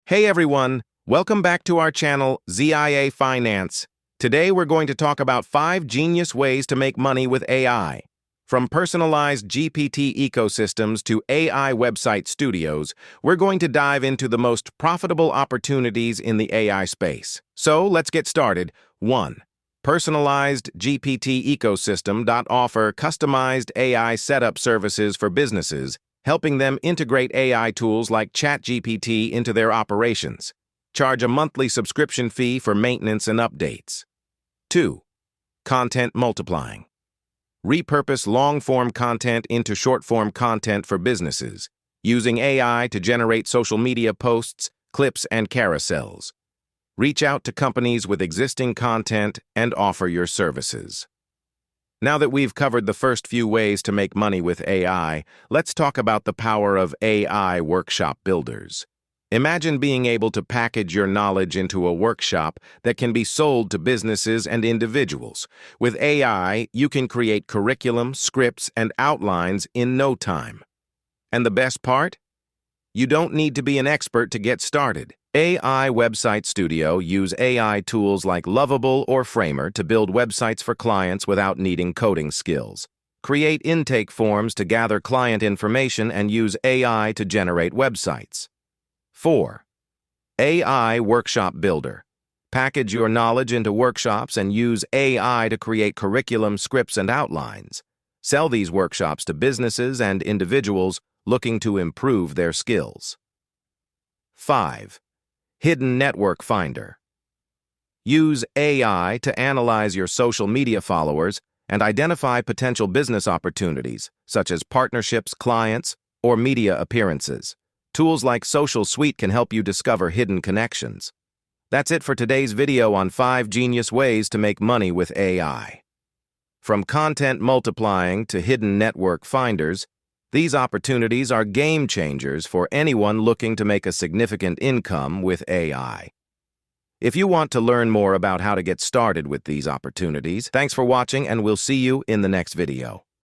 Hey everyone, welcome back to our channel, ZIA Finance. Today we're going to talk about 5 genius ways to make money with AI. From personalized GPT ecosystems to AI website studios, we're going to dive into the most profitable opportunities in the AI space. So let's get started. 1. Personalized GPT ecosystem offer customized AI setup services for businesses, helping them integrate AI tools like ChatGPT into their operations. Charge a monthly subscription fee for maintenance and updates. 2. Content multiplying. Repurpose long-form content into short-form content for businesses, using AI to generate social media posts, clips, and carousels. Reach out to companies with existing content and offer your services. Now that we've covered the first few ways to make money with AI, let's talk about the power of AI workshop builders. Imagine being able to package your knowledge into a workshop that can be sold to businesses and individuals. With AI, you can create curriculum, scripts, and outlines in no time. And the best part? You don't need to be an expert to get started. AI Website Studio use AI tools like Lovable or Framer to build websites for clients without needing coding skills. Create intake forms to gather client information and use AI to generate websites. 4. AI Workshop Builder. Package your knowledge into workshops and use AI to create curriculum, scripts, and outlines. Sell these workshops to businesses and individuals looking to improve their skills. 5. Hidden Network Finder. Use AI to analyze your social media followers and identify potential business opportunities, such as partnerships, clients, or media appearances. Tools like Social Suite can help you discover hidden connections. That's it for today's video on 5 genius ways to make money with AI. From content multiplying to hidden network finders, these opportunities are game changers for anyone looking to make a significant income with AI. If you want to learn more about how to get started with these opportunities, thanks for watching and we'll see you in the next video.